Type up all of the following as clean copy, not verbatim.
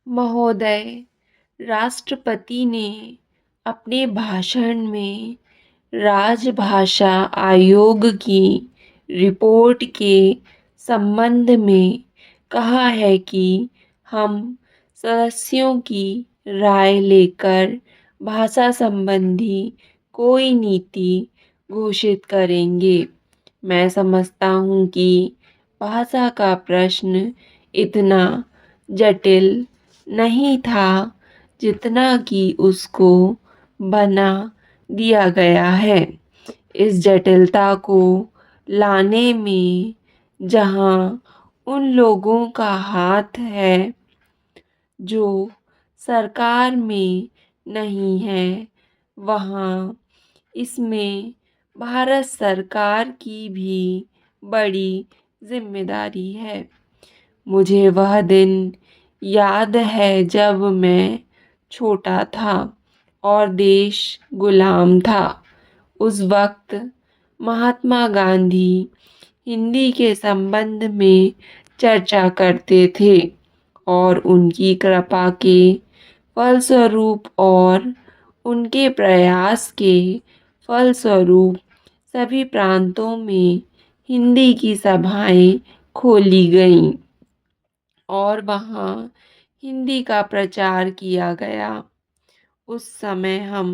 महोदय, राष्ट्रपति ने अपने भाषण में राजभाषा आयोग की रिपोर्ट के संबंध में कहा है कि हम सदस्यों की राय लेकर भाषा संबंधी कोई नीति घोषित करेंगे। मैं समझता हूँ कि भाषा का प्रश्न इतना जटिल नहीं था जितना कि उसको बना दिया गया है। इस जटिलता को लाने में जहाँ उन लोगों का हाथ है जो सरकार में नहीं है, वहाँ इसमें भारत सरकार की भी बड़ी जिम्मेदारी है। मुझे वह दिन याद है जब मैं छोटा था और देश गुलाम था। उस वक्त महात्मा गांधी हिंदी के संबंध में चर्चा करते थे और उनकी कृपा के फलस्वरूप और उनके प्रयास के फलस्वरूप सभी प्रांतों में हिंदी की सभाएं खोली गईं और वहाँ हिंदी का प्रचार किया गया। उस समय हम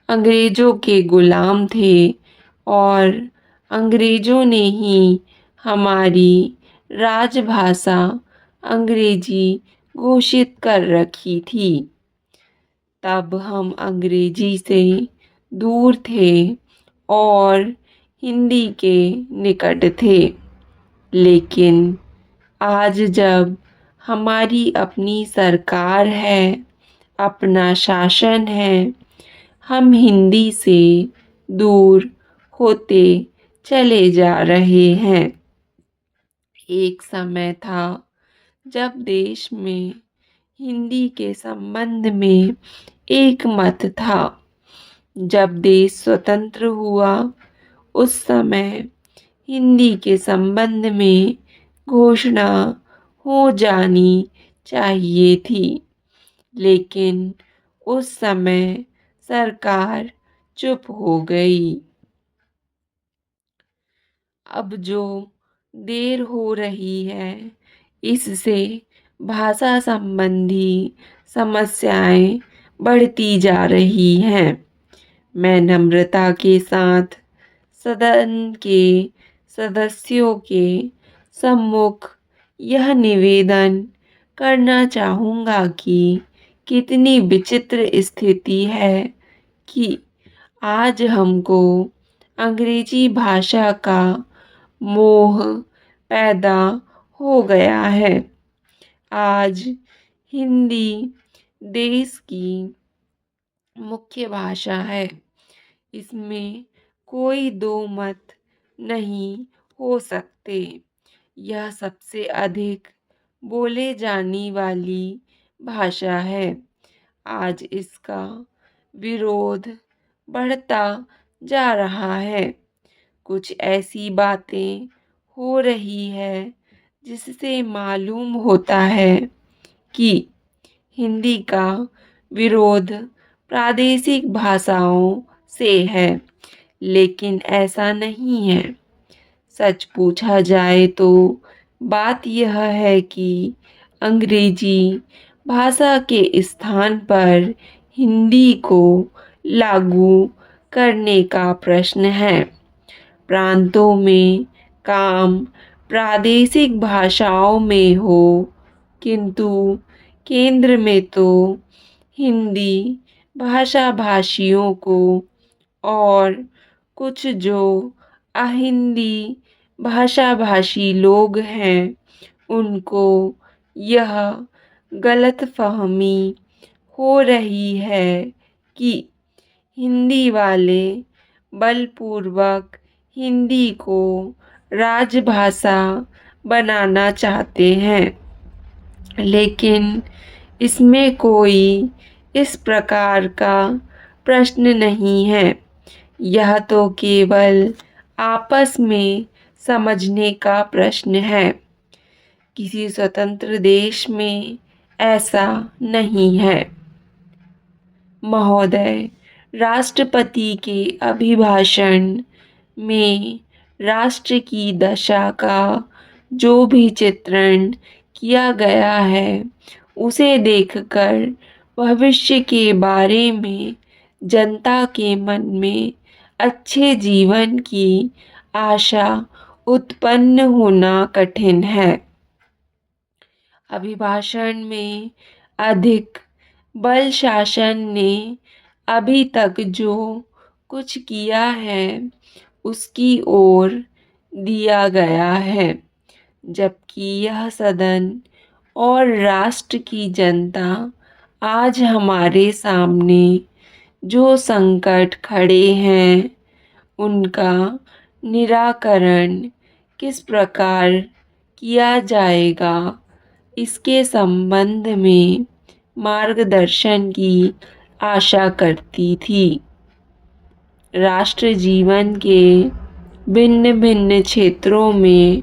अंग्रेजों के गुलाम थे और अंग्रेजों ने ही हमारी राजभाषा अंग्रेजी घोषित कर रखी थी। तब हम अंग्रेजी से दूर थे और हिंदी के निकट थे। लेकिन आज जब हमारी अपनी सरकार है, अपना शासन है, हम हिंदी से दूर होते चले जा रहे हैं। एक समय था जब देश में हिंदी के संबंध में एक मत था। जब देश स्वतंत्र हुआ, उस समय हिंदी के संबंध में घोषणा हो जानी चाहिए थी, लेकिन उस समय सरकार चुप हो गई। अब जो देर हो रही है, इससे भाषा संबंधी समस्याएं बढ़ती जा रही हैं। मैं नम्रता के साथ सदन के सदस्यों के सम्मुख यह निवेदन करना चाहूँगा कि कितनी विचित्र स्थिति है कि आज हमको अंग्रेजी भाषा का मोह पैदा हो गया है। आज हिंदी देश की मुख्य भाषा है। इसमें कोई दो मत नहीं हो सकते। यह सबसे अधिक बोले जाने वाली भाषा है। आज इसका विरोध बढ़ता जा रहा है। कुछ ऐसी बातें हो रही है जिससे मालूम होता है कि हिंदी का विरोध प्रादेशिक भाषाओं से है, लेकिन ऐसा नहीं है। सच पूछा जाए तो बात यह है कि अंग्रेजी भाषा के स्थान पर हिंदी को लागू करने का प्रश्न है। प्रांतों में काम प्रादेशिक भाषाओं में हो, किंतु केंद्र में तो हिंदी भाषा भाषियों को और कुछ जो अहिंदी भाषा भाषी लोग हैं, उनको यह गलतफहमी हो रही है कि हिंदी वाले बलपूर्वक हिंदी को राजभाषा बनाना चाहते हैं, लेकिन इसमें कोई इस प्रकार का प्रश्न नहीं है। यह तो केवल आपस में समझने का प्रश्न है। किसी स्वतंत्र देश में ऐसा नहीं है। महोदय, राष्ट्रपति के अभिभाषण में राष्ट्र की दशा का जो भी चित्रण किया गया है, उसे देखकर भविष्य के बारे में जनता के मन में अच्छे जीवन की आशा उत्पन्न होना कठिन है। अभिभाषण में अधिक बल शासन ने अभी तक जो कुछ किया है उसकी ओर दिया गया है, जबकि यह सदन और राष्ट्र की जनता आज हमारे सामने जो संकट खड़े हैं उनका निराकरण किस प्रकार किया जाएगा, इसके संबंध में मार्गदर्शन की आशा करती थी। राष्ट्र जीवन के भिन्न भिन्न क्षेत्रों में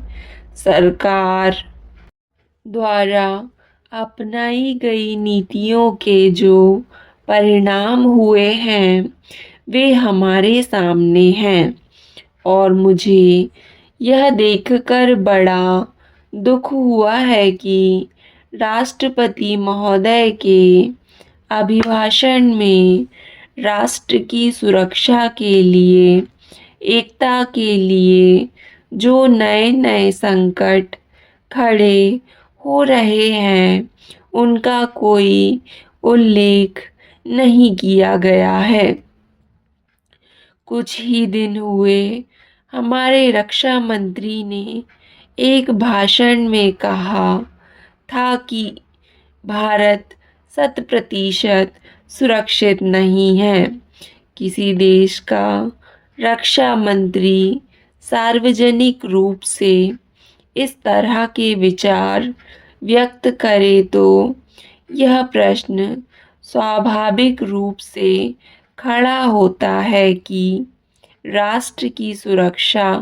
सरकार द्वारा अपनाई गई नीतियों के जो परिणाम हुए हैं वे हमारे सामने हैं और मुझे यह देखकर बड़ा दुख हुआ है कि राष्ट्रपति महोदय के अभिभाषण में राष्ट्र की सुरक्षा के लिए, एकता के लिए जो नए नए संकट खड़े हो रहे हैं उनका कोई उल्लेख नहीं किया गया है। कुछ ही दिन हुए हमारे रक्षा मंत्री ने एक भाषण में कहा था कि भारत 100% सुरक्षित नहीं है। किसी देश का रक्षा मंत्री सार्वजनिक रूप से इस तरह के विचार व्यक्त करे तो यह प्रश्न स्वाभाविक रूप से खड़ा होता है कि राष्ट्र की सुरक्षा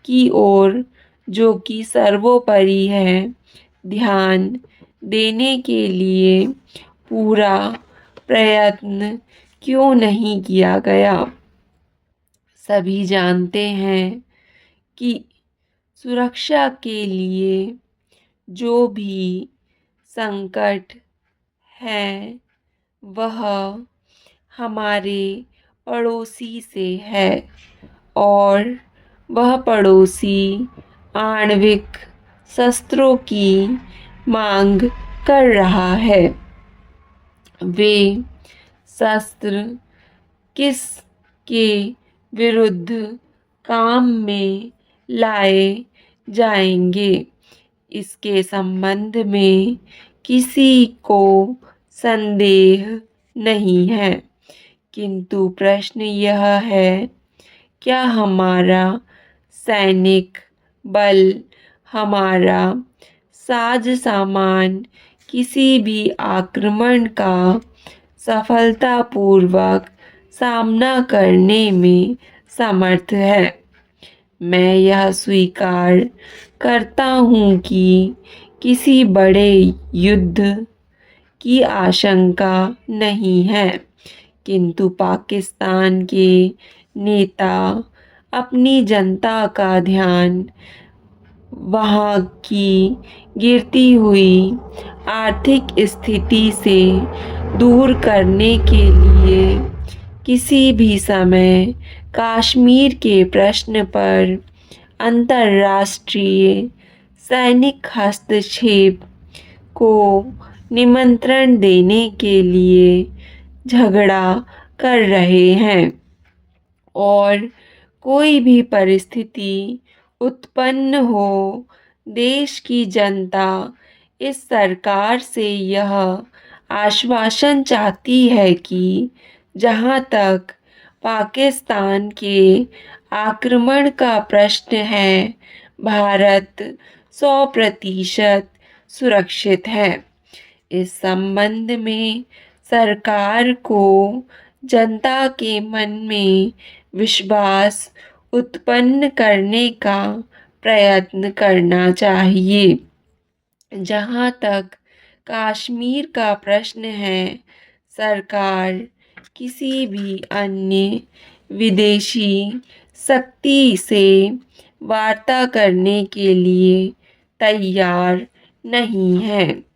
की ओर, जो कि सर्वोपरि है, ध्यान देने के लिए पूरा प्रयत्न क्यों नहीं किया गया। सभी जानते हैं कि सुरक्षा के लिए जो भी संकट है वह हमारे पड़ोसी से है और वह पड़ोसी आणविक शस्त्रों की मांग कर रहा है। वे शस्त्र किस के विरुद्ध काम में लाए जाएंगे, इसके संबंध में किसी को संदेह नहीं है, किंतु प्रश्न यह है, क्या हमारा सैनिक बल, हमारा साज सामान किसी भी आक्रमण का सफलतापूर्वक सामना करने में समर्थ है। मैं यह स्वीकार करता हूँ कि किसी बड़े युद्ध की आशंका नहीं है, किंतु पाकिस्तान के नेता अपनी जनता का ध्यान वहाँ की गिरती हुई आर्थिक स्थिति से दूर करने के लिए किसी भी समय कश्मीर के प्रश्न पर अंतर्राष्ट्रीय सैनिक हस्तक्षेप को निमंत्रण देने के लिए झगड़ा कर रहे हैं और कोई भी परिस्थिति उत्पन्न हो, देश की जनता इस सरकार से यह आश्वासन चाहती है कि जहां तक पाकिस्तान के आक्रमण का प्रश्न है, भारत 100% सुरक्षित है। इस संबंध में सरकार को जनता के मन में विश्वास उत्पन्न करने का प्रयत्न करना चाहिए। जहाँ तक कश्मीर का प्रश्न है, सरकार किसी भी अन्य विदेशी शक्ति से वार्ता करने के लिए तैयार नहीं है।